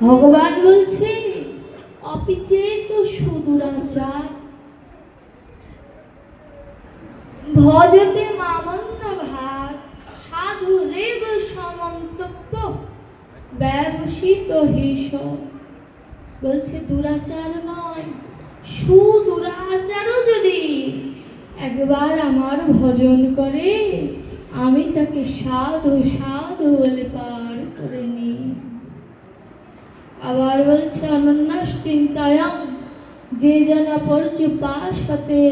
ভগবান বলছে অপিচেত সুদূরাচার ভজতে মামন্য ভাত সাধু রেব সমন্তব্য ব্যবসিত হেস। বলছে দুরাচার নয়, সুদূরাচারও যদি একবার আমার ভজন করে আমি তাকে সাধু সাধু বলে পার করে নিই। আবার বলছে অনন্যাশ্চিন্তায়াং যে জন পর্যুপাসতে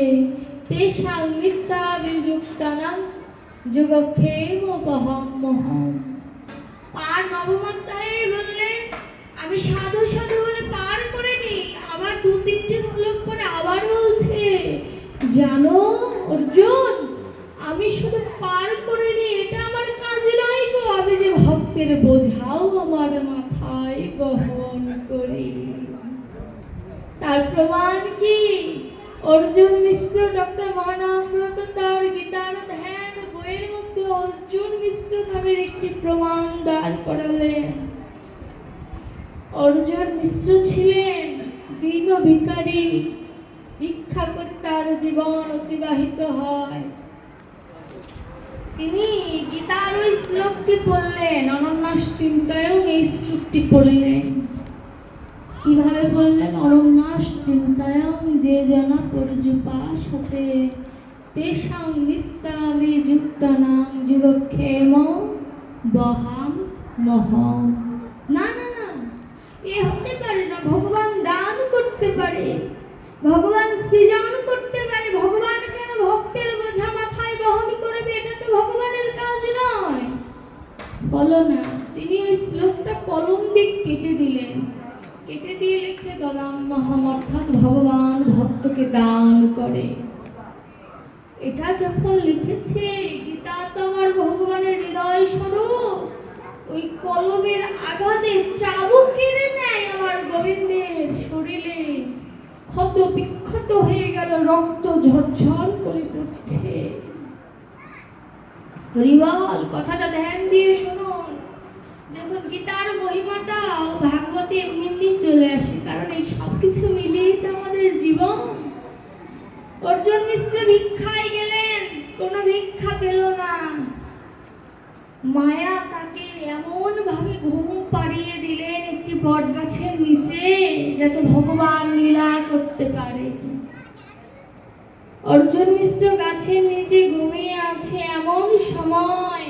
তেষাং মিথ্যা বিযুক্তানাং যোগক্ষেমোপহম্মহম। আর নবমাত্রায় বললেন আমি সাধু সাধু বলে পার করে নি। আবার 2-3টে শ্লোক পরে আবার বলছে জানো অর্জুন আমি শুধু পার করে নি এটা আমার কাজ নয় গো, আমি যে ভক্তের বোঝাও আমার মাথায় বহন করি। তার প্রমাণ কি? অর্জুন মিশ্র ডক্টর মহানামব্রত তার গীতার ধ্যান বইয়ের মধ্যে অর্জুন মিশ্র নামের একটি প্রমাণ দাঁড় করালেন। অর্জুন মিশ্র ছিলেন দীন ভিখারী, ভিক্ষা করে তার জীবন অতিবাহিত হয়। তিনি গীতার ওই শ্লোকটি পড়লেন, অনন্যাশ্চিন্তায়ং এই শ্লোকটি পড়লেন। কিভাবে বললেন? অনন্যাশ্চিন্তায়ং যে জনা পর্যুপাসতে তেষাং মিথ্যা বিযুক্তানাং যোগক্ষেমোপহম্মহম। না না না, এ হতে পারে না। ভগবান দান করতে পারে, ভগবান সৃজন করতে পারে, ভগবান কেন ভক্তের বোঝা মাথায় বহন করবে? এটা তো ভগবানের কাজ নয়। বলো না, তিনি ওই শ্লোকটা কলম দিয়ে কেটে দিলেন, কেটে দিয়ে লিখছে দদাম্যহম, অর্থাৎ ভগবান ভক্তকে দান করে। এটা যখন লিখেছে, গীতা তো আমার ভগবানের হৃদয় স্বরূপ, ওই কলমের আঘাতে চাবুকের ন্যায় আমার গোবিন্দের শরীরে ক্ষত বিক্ষত হয়ে গেল, রক্ত ঝরঝর করে পড়ছে। হরিবল, কথাটা ধ্যান দিয়ে শুনুন। দেখুন গীতার মহিমাটা ভাগবতে এমনি এমনি চলে আসে, কারণ এই সব কিছু মিলিয়েই তো আমাদের জীবন। অর্জুন মিশ্র ভিক্ষায় গেলেন, কোনো ভিক্ষা পেল না। মায়া তাকে এমন ভাবে ঘুম পাড়িয়ে দিলেন একটি বট গাছের নিচে, যাতে ভগবান লীলা করতে পারে। অর্জুন মিশ্র গাছের নিচে ঘুমিয়ে আছে, এমন সময়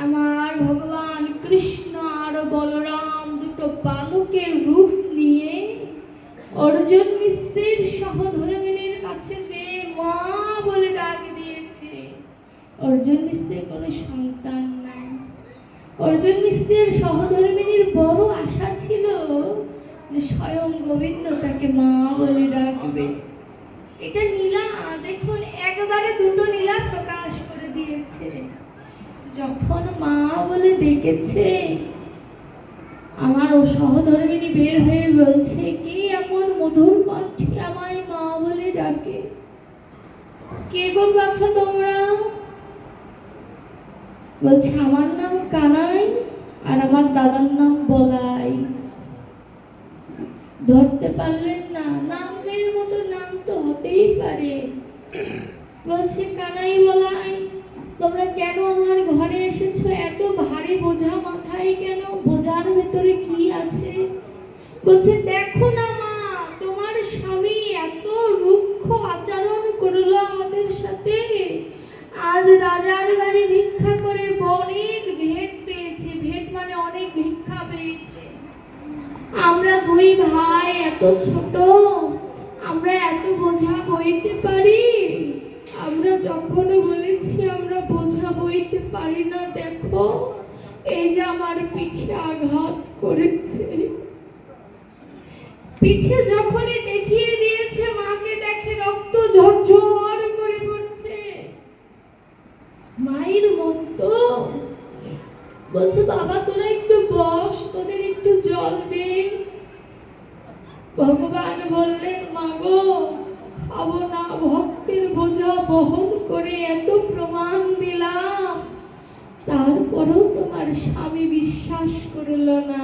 আমার ভগবান কৃষ্ণ আর বলরাম দুটো বালকের রূপ নিয়ে অর্জুন মিশ্রের সহধর্মিণীর কাছে যে মা বলে ডাক দিয়েছে। অর্জুন মিশ্রের কোনো সন্তান নাই। অর্জুন মিশ্রের সহধর্মিণীর বড় আশা ছিল যে স্বয়ং গোবিন্দ তাকে মা বলে ডাকবে। এটা নীলা, দেখুন একবারে দুটো নীলা প্রকাশ করে দিয়েছে। যখন মা বলে ডেকেছে, আমার ও সহধর্মিণী বের হয়ে বলছে কে এমন মধুর কণ্ঠে আমায় মা বলে ডাকে? কে গো আছো তোমরা? বলছে আমার নাম কানাই আর আমার দাদার নাম বলাই। ধরতে পারলেন না? নামের মতো নাম তো হতেই পারে। বলছে কানাই বলাই তোমরা কেন আমার ঘরে এসেছো? এত ভারী বোঝা মাথায় কেন? বোঝার ভেতরে কি আছে? বলছে দেখো না মা, তোমার স্বামী এত রুক্ষ আচরণ করলো আমাদের সাথে। আজ রাজার বাড়ি ভিক্ষা করে অনেক ভেট পেয়েছে, ভেট মানে অনেক ভিক্ষা পেয়েছে। আমরা দুই ভাই এত ছোট, আমরা এত বোঝা বইতে পারি? আমরা যখন বলেছি আমরা বোঝা বইতে পারি না, দেখো এই যে আমার পিঠে আঘাত করেছে। পিঠে যখনই দেখিয়ে দিয়েছে, মাকে দেখে রক্ত ঝরঝর করে পড়ছে। মায়ের মন তো বলছে বাবা তোরা একটু বস, তোদের একটু জল দে। ভগবান বললেন মা গো খাবো না, ভক্তের বোঝা বহন করে এত প্রমাণ দিলাম, তারপরেও তোমার স্বামী বিশ্বাস করল না।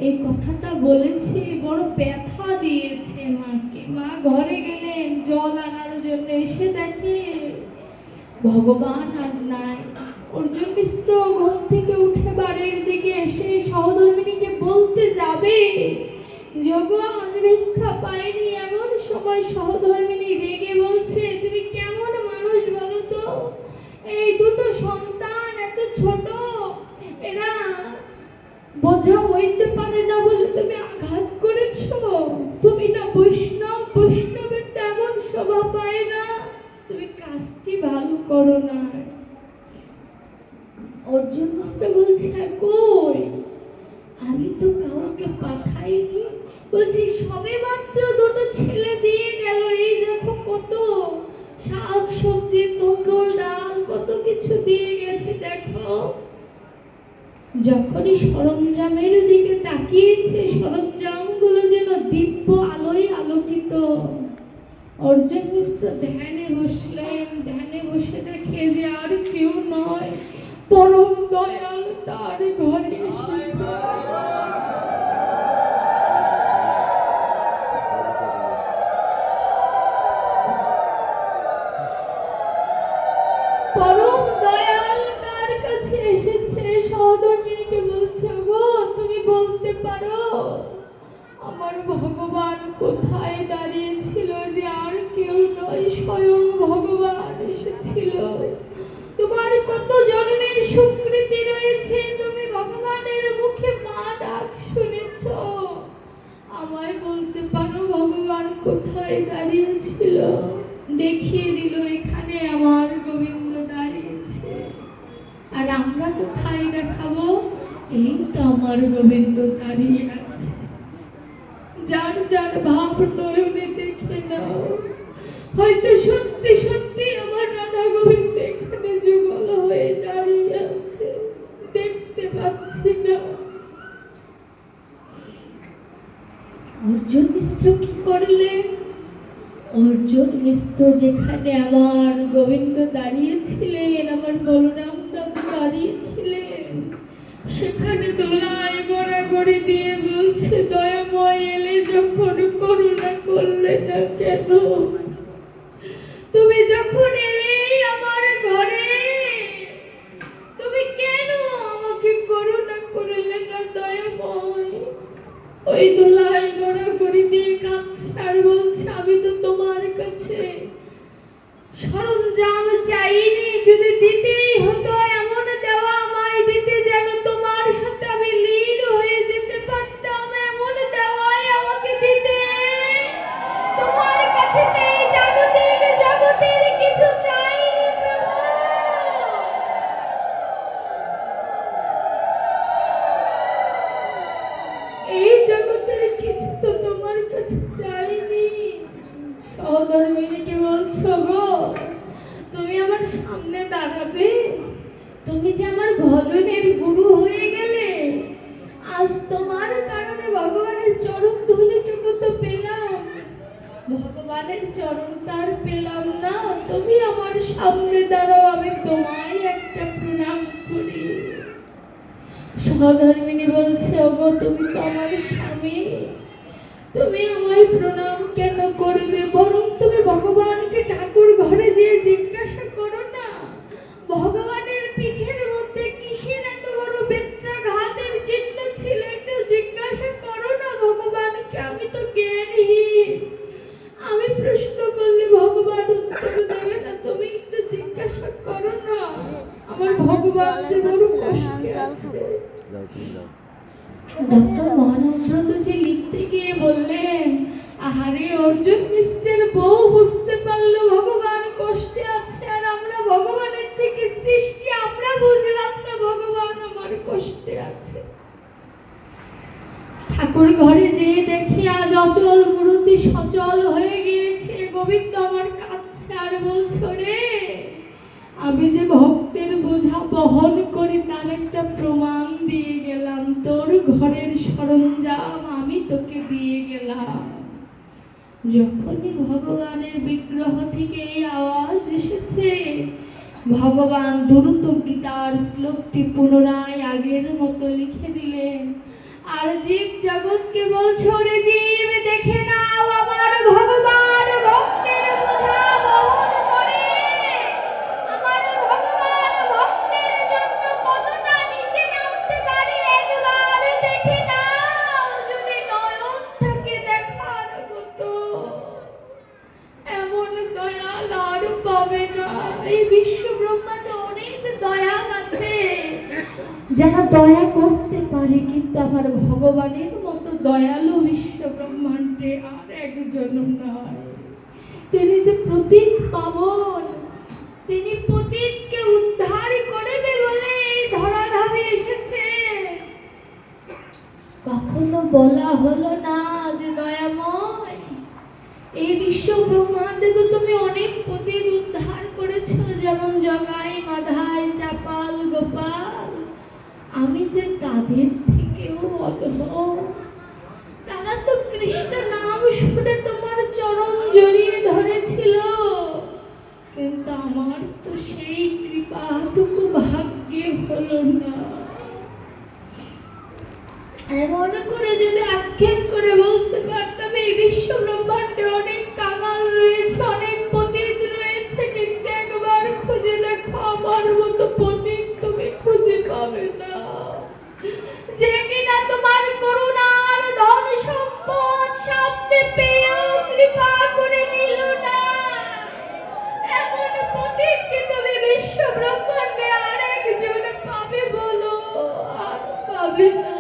এই কথাটা বলেছি, বড় ব্যথা দিয়েছে মাকে। মা ঘরে গেলেন জল আনার জন্য, এসে দেখে ভগবান আর নাই। অর্জুন মিশ্র ঘুম থেকে উঠে বাড়ির দিকে এসে সহধর্মিণীকে বলতে যাবে যোগ আজ ভিক্ষা পায়নি, এমন সময় সহধর্মিণী রেগে বলছে, তুমি কেমন মানুষ বলো তো? এই দুটো সন্তান এত ছোট, এরা বোঝা বইতে পারে না বলে তুমি আঘাত করেছো। তুমি না বৈষ্ণব, বৈষ্ণবের তেমন শোভা পায় না, তুমি কাজটি ভালো করো না। অর্জুন বুঝতে বলছে, কই আমি তো কাউকে পাঠাইনি। বলছি সবে মাত্র দুটো ছেলে দিয়ে গেল, এই দেখো কত শাক সবজি, তন্ডুল ডাল, কত কিছু দিয়ে গেছে দেখো। যখনই সরঞ্জামের দিকে তাকিয়েছে, সরঞ্জামগুলো যেন দিব্য আলোয় আলোকিত। অর্জুন মিশ্র ধ্যানে বসলেন। ধ্যানে বসে দেখে যে আর কেউ নয়, পরম দয়াল তার ঘরে এসেছে। পরম দয়াল কার কাছে এসেছে? সহধর্মিণীকে বলছে, গো তুমি বলতে পারো আমার ভগবান কোথায় দাঁড়িয়েছিল? যে আর কেউ নয়, স্বয়ং ভগবান এসেছিল। তোমার কত জন্মের স্বীকৃতি রয়েছে, তুমি ভগবানের মুখে মা ডাক শুনেছ। আমায় বলতে পারো ভগবান কোথায় দাঁড়িয়েছিল? দেখিয়ে দিল, এখানে আমার গোবিন্দ দাঁড়িয়েছে। আর আমরা কোথায় দেখাবো? এই তো আমার গোবিন্দ দাঁড়িয়ে আছে। যার যার ভাব নয়নে দেখে নাও, হয়তো সত্যি সত্যি আমার রাধা গোবিন্দ এখানে যুগল হয়ে দাঁড়িয়ে আছে, দেখতে পাচ্ছি না। অর্জুন মিশ্র কি করলেন? অর্জুন মিশ্র যেখানে আমার গোবিন্দ দাঁড়িয়েছিলেন, আমার বলরাম দাদু দাঁড়িয়েছিলেন, সেখানে দোলায় গড়াগড়ি দিয়ে বলছে, দয়াময় এলে যখন করুণা করলে না কেন? তুমি যখন এলে আমার ঘরে, তুমি কেন আমাকে করুণা করলে না দয়াময়? ওই দোলায় গড়াগড়ি দিয়ে কাঁদছে আর বলছে, আমি তো তোমার কাছে সরঞ্জাম চাইনি, যদি দিতেই হতো এমন দেওয়া আমায় দিতে যেন তোমার সাথে আমি লীন হয়ে যেতে পারতাম, এমন দেওয়াই আমাকে দিতে। তোমার কাছে এই জগতের কিছু চাইনি প্রভু। এই জগতের কিছু তো তোমার কাছে চাইনি। সহধর্মিণীকে বলছো, গো তুমি আমার সামনে দাঁড়াবে, তুমি যে আমার ভজনের গুরু হয়ে গেলে, আজ তোমার কারণে ভগবানের চরণ ধুলিটুকু তো পেলাম, ভগবানের চরণ তার পেলাম না। তুমি আমার সামনে দাঁড়াও, আমি তোমায় একটা প্রণাম করি। সহধর্মিণী বলছে, ওগো তুমি তো আমার স্বামী, তুমি আমায় প্রণাম কেন করবে? বরং তুমি ভগবানকে ঠাকুর ঘরে যেয়ে জিজ্ঞাসা করো না, ভগবানের পিঠের মধ্যে কিসের এত বড় বেত্রাঘাতের চিহ্ন ছিল, একটু জিজ্ঞাসা করো না ভগবানকে। আমি তো জ্ঞানহীন, আমি প্রশ্ন করলে ভগবান উত্তর দেবে না, তুমি একটু জিজ্ঞাসা করো না। আমার ভগবান যে বড় কষ্টে আছে। ডক্টর মহানন্দ যে লিখতে গিয়ে বললেন, আহারে অর্জুন মিশ্রের বউ বুঝতে পারলো ভগবান কষ্টে আছে, আর আমরা ভগবানের থেকে সৃষ্টি, আমরা বুঝলাম না ভগবান আমার কষ্টে আছে। ঠাকুর ঘরে যেয়ে দেখি আজ অচল মূর্তি সচল হয়ে গিয়েছে, গোবিন্দ আমার কাছে আর বলছো, রে আমি যে ভক্তের বোঝা বহন করি তার একটা প্রমাণ দিয়ে গেলাম, তোর ঘরের সরঞ্জাম আমি তোকে দিয়ে গেলাম। যখনই ভগবানের বিগ্রহ থেকে এই আওয়াজ এসেছে, ভগবান দ্রুত গীতার শ্লোকটি পুনরায় আগের মতো লিখে দিলেন, আর জীব জগৎকে বলছো রে জীব দেখে নাও আমার ভগবান ভক্তের বোঝা বহন করে। আমার ভগবান ভক্তের জন্য কতটা নিচে নামতে পারে একবার দেখে নাও। যদি নয়ন থাকে দেখার মতো, এমন দয়াল আর পাবে না। এই বিশ্ব ব্রহ্মাণ্ডে অনেক দয়াল আছে যারা দয়া করতে পারে, কিন্তু আমার ভগবানের মতো দয়ালু বিশ্ব ব্রহ্মাণ্ডে আর একজন নয়। তিনি যে প্রতীক পাবন, তিনি পতিতকে উদ্ধার করবে বলে এই ধরাধামে এসেছে। কখনো বলা হলো না যে দয়াময় এই বিশ্ব ব্রহ্মাণ্ডে তো তুমি অনেক পতিত উদ্ধার করেছো, যেমন জগাই, মাধাই, চাপাল, গোপাল। আমি যে তাদের থেকেও অধম। তারা তো কৃষ্ণ নাম শুনে তোমার চরণ জড়িয়ে ধরেছিল, কিন্তু আমার তো সেই কৃপাটুকু ভাগ্যে হলো না। এমন করে যদি আক্ষেপ করে বলতে পারতাম এই বিশ্ব ব্রহ্মাণ্ডে অনেক কাঙাল রয়েছে, অনেক পতিত রয়েছে, কিন্তু একবার খুঁজে দেখো আমার মতো পতিত তুমি খুঁজে পাবে না, যে কিনা তোমার করুণার ধন সম্পদ সামনে পেয়েও কৃপা করে নিল না। এমন পতিতকে তুমি বিশ্ব ব্রহ্মাণ্ডে আর একজন পাবে বলো? আর পাবে না।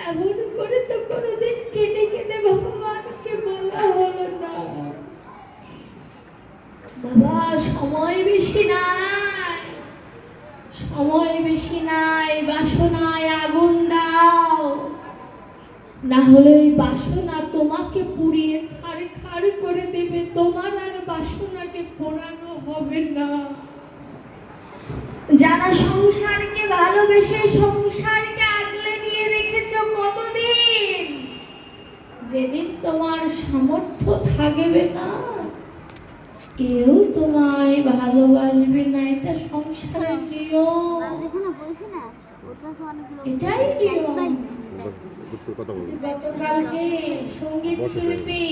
এমন করে তো কোনোদিন কেঁদে কেঁদে ভগবানকে বলা হলো না, বাবা সময় বেশি নাই, সময় বেশি নাই, বাসনায় আগুন দাও, না হলে ওই বাসনা তোমাকে পুড়িয়ে ছারখার করে দেবে, তোমার আর বাসনাকে পোড়ানো হবে না। যারা সংসারকে ভালোবেসে সংসারকে আগলে নিয়ে রেখেছ কতদিন, যেদিন তোমার সামর্থ্য থাকবে না কেউ তোমায় ভালোবাসবে না। এটা সংসারের নিয়ম, এটাই নিয়ম। গতকালকে সঙ্গীত শিল্পী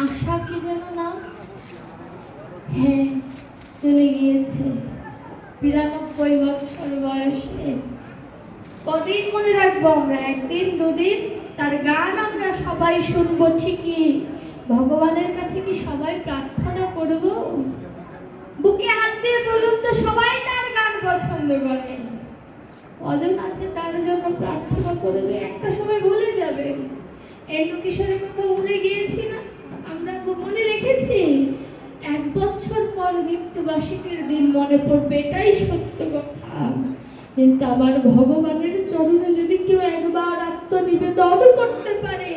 আশা কি যেন নাম, হ্যাঁ চলে গিয়েছে ৯২ বছর বয়সে। কদিন মনে রাখবো আমরা? একদিন দুদিন। তার গান আমরা সবাই শুনবো ঠিকই, ভগবানের কাছে কি সবাই প্রার্থনা করব? বুকে হাত দিয়ে বলুন তো, সবাই তার গান পছন্দ করে? কজন আছে তার জন্য প্রার্থনা করবে? একটা সময় ভুলে যাবে। এন্ড্রু কিশোরের কথা ভুলে গিয়েছি না? আমরা মনে রেখেছি ১ বছর পর মৃত্যুবার্ষিকীর দিন মনে পড়বে, এটাই সত্য কথা। কিন্তু আমার ভগবানের চরণে যদি কেউ একবার আত্মনিবেদন করতে পারে,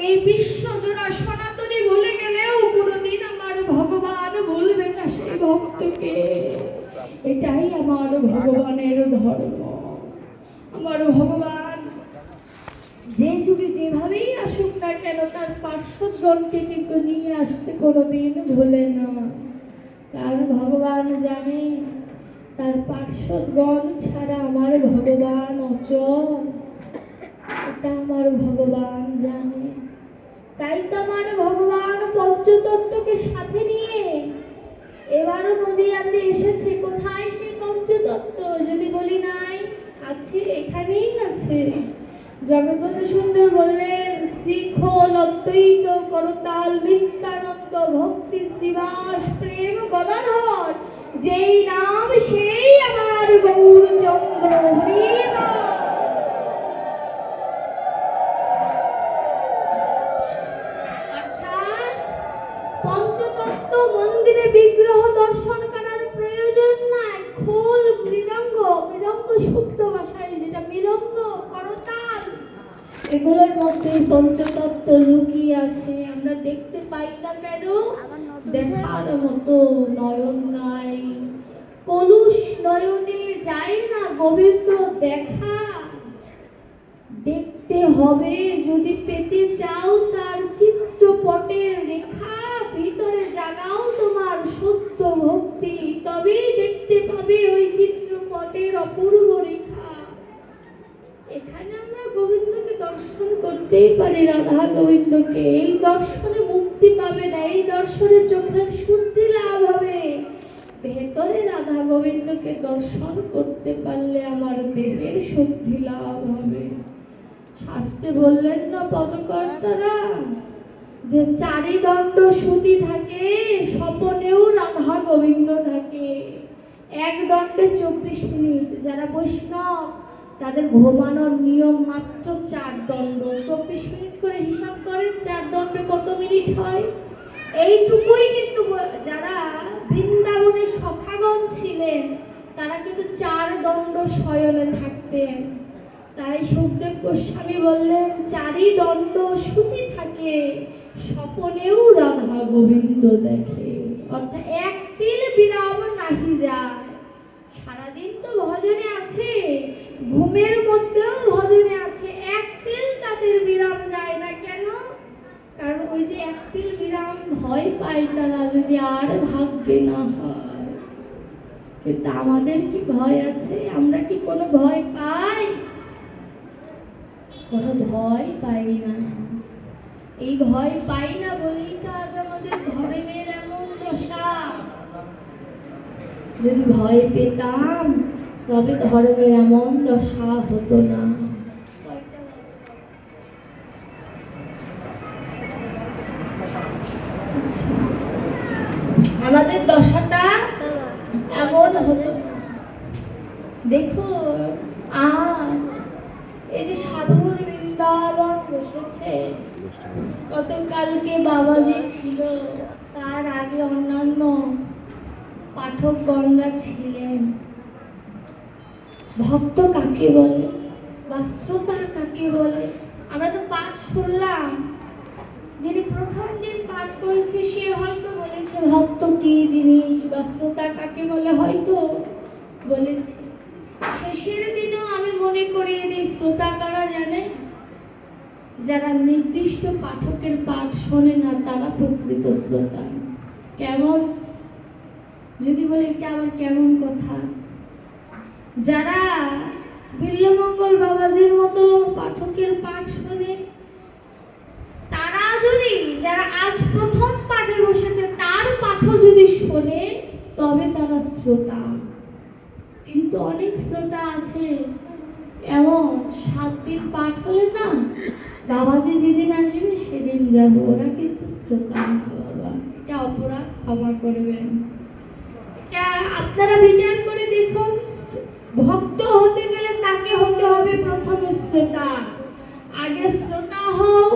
এই বিশ্বজোড়া সনাতনী ভুলে গেলেও কোনোদিন আমার ভগবান ভুলবে না সেই ভক্তকে। এটাই আমার ভগবানের ধর্ম। আমার ভগবান যে যুগে যেভাবেই আসুক না কেন, তার পার্শ্বজনকে কিন্তু নিয়ে আসতে কোনোদিন ভুলে না। কারণ ভগবান জানে তার পার্শ্বগণ ছাড়া আমার ভগবান অচল, এটা আমার ভগবান জানে। তাই তো আমার ভগবান পঞ্চতত্ত্বকে সাথে নিয়ে এবারও নদীয়াতে এসেছে। কোথায় সেই পঞ্চতত্ত্ব? যদি বলি নাই, আছে, এখানেই আছে। জগৎবন্ধু সুন্দর বললেন, শ্রীখোল অদ্বৈত করতাল নিত্যানন্দ ভক্তি শ্রীবাস প্রেম গদাধর, যেই নাম সেই আমার গৌরচন্দ্র। অর্থাৎ পঞ্চতত্ত্ব মন্দিরে বিগ্রহ দর্শন করার প্রয়োজন নাই। খোল, মৃদঙ্গ, মৃদঙ্গ শুদ্ধ ভাষায় যেটা মৃদঙ্গ, করতাল, এগুলোর মধ্যে পঞ্চতত্ত্ব লুকিয়ে আছে। আমরা দেখতে পাই না কেন? দেখার মতো নয়ন নাই, কলুষ নয়নে যায় না গোবিন্দ দেখা। দেখতে হবে, যদি পেতে চাও তার চিত্রপটের রেখা, ভিতরে জাগাও তোমার সত্য ভক্তি, তবেই দেখতে পাবে ওই চিত্রপটের অপূর্ব রেখা। এখানে আমরা গোবিন্দকে দর্শন করতেই পারি, রাধা গোবিন্দকে। এই দর্শনে মুক্তি পাবে না, এই দর্শনে চোখের শুদ্ধি লাভ হবে। ভেতরে রাধা গোবিন্দকে দর্শন করতে পারলে আমার দেহের শুদ্ধি লাভ হবে। শাস্ত্রে বললেন না পদকর্তারা যে চারি দণ্ড শ্রুতি থাকে, স্বপনেও রাধা গোবিন্দ থাকে। এক দণ্ডে 24 মিনিট। যারা বৈষ্ণব তাদের ঘুমানোর নিয়ম মাত্র 4 দণ্ড। 24 মিনিট করে হিসাব করেন, 4 দণ্ডে কত মিনিট হয়? এইটুকুই। কিন্তু যারা বৃন্দাবনের সখাগণ ছিলেন তারা কিন্তু 4 দণ্ড শয়নে থাকতেন। তাই সুখদেব গোস্বামী বললেন চারি দণ্ড শ্রুতি থাকে, স্বপনেও রাধা গোবিন্দ দেখে। অর্থাৎ এক তিল বিরাম নাহি যায়। সারাদিন তো ভজনে আছে, ঘুমের মধ্যেও ভজনে আছে, এক তিল তাদের বিরাম যায় না। কেন? কারণ ওই যে এক তিল বিরাম ভয় পায় তারা যদি আর ভাগ্যে না হয়। কিন্তু আমাদের কি ভয় আছে? আমরা কি কোনো ভয় পাই? কোনো ভয় পাই না। এই ভয় পাই না বলেই তো আজ আমাদের ধর্মের এমন দশা। যদি ভয় পেতাম তবে ধর্মের এমন দশা হতো না। আমাদের দশাটা এমন হতো না। দেখো আজ এই যে সাধুর বৃন্দাবন বসেছে, গতকালকে বাবাজি ছিল, তার আগে অন্যান্য পাঠকগণরা ছিলেন। ভক্ত কাকে বলে বা শ্রোতা কাকে বলে? আমরা তো পাঠ শুনলাম, যিনি প্রথম দিন পাঠ করেছে সে হয়তো বলেছে ভক্ত কি জিনিস বা শ্রোতা কাকে বলে হয়তো বলেছে। শেষের দিনেও আমি মনে করিয়ে দিই, শ্রোতা কারা জানে? যারা নির্দিষ্ট পাঠকের পাঠ শোনে না তারা প্রকৃত শ্রোতা। কেমন? যদি বলে এটা আবার কেমন কথা? যারা বিল্লমঙ্গল বাবাজির মতো পাঠকের পাঠ শোনে, তারা যদি, যারা আজ প্রথম পাঠে বসেছে তার পাঠও যদি শোনে তবে তারা শ্রোতা। কিন্তু অনেক শ্রোতা আছে এমন 7 দিন পাঠ হলে না, বাবাজি যেদিন আসবে সেদিন যাবো, ওরা কিন্তু শ্রোতা না বাবা। এটা অপরাধ, ক্ষমা করবেন। এটা আপনারা বিচার করে দেখুন। ভক্ত হতে গেলে তাকে হতে হবে প্রথমে শ্রোতা। আগে শ্রোতা হও,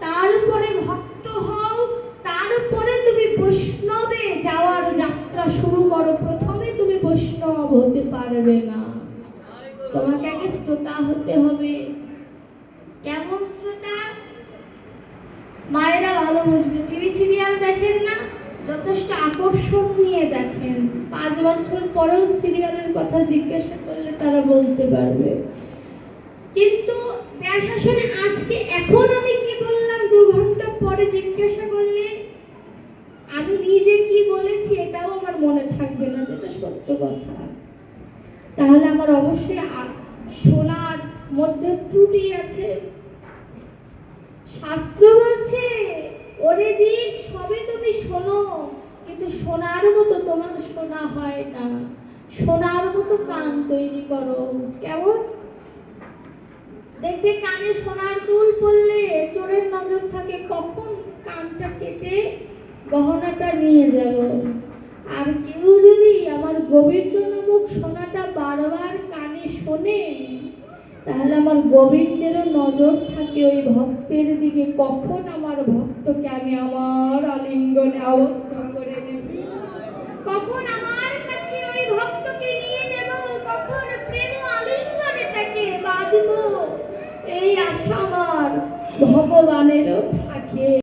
তার উপরে ভক্ত হও, তার উপরে তুমি বৈষ্ণবে যাওয়ার যাত্রা শুরু করো। প্রথমে তুমি বৈষ্ণব হতে পারবে না, তোমাকে আগে শ্রোতা হতে হবে। কেমন শ্রোতা? মায়েরা ভালো বুঝবে। টিভি সিরিয়াল দেখেন না, যথেষ্ট আকর্ষণ নিয়ে দেখেন। 5 বছর পরেও সিরিয়ালের কথা জিজ্ঞাসা করলে তারা বলতে পারবে। কিন্তু ব্যাসাসনে আজকে এখন আমি কি বললাম 2 ঘন্টা পরে জিজ্ঞাসা করলে আমি নিজে কি বলেছি এটাও আমার মনে থাকবে না, যেটা সত্য কথা। তাহলে আমার অবশ্যই শোনার মধ্যে ত্রুটি আছে। শাস্ত্র বলছে ওরে জীব সবে তুমি শোনো, কিন্তু শোনার মতো তোমার শোনা হয় না। শোনার মতো কান তৈরি করো। কেমন? দেখবে কানে সোনার দুল পড়লে চোরের নজর থাকে, কখন কানটা কেটে গহনাটা নিয়ে যাব। আর কেউ যদি আমার গোবিন্দ নামক সোনাটা বারবার কানে শোনে, তাহলে আমার গোবিন্দেরও নজর থাকে ওই ভক্তের দিকে, কখন আমার ভক্তকে আমি আমার আলিঙ্গনে আবদ্ধ করে নেব, কখন আমার কাছে ওই ভক্তকে নিয়ে নেব, কখন প্রেম আলিঙ্গনে তাকে বাঁধব। এই আশা আমার ভগবানেরও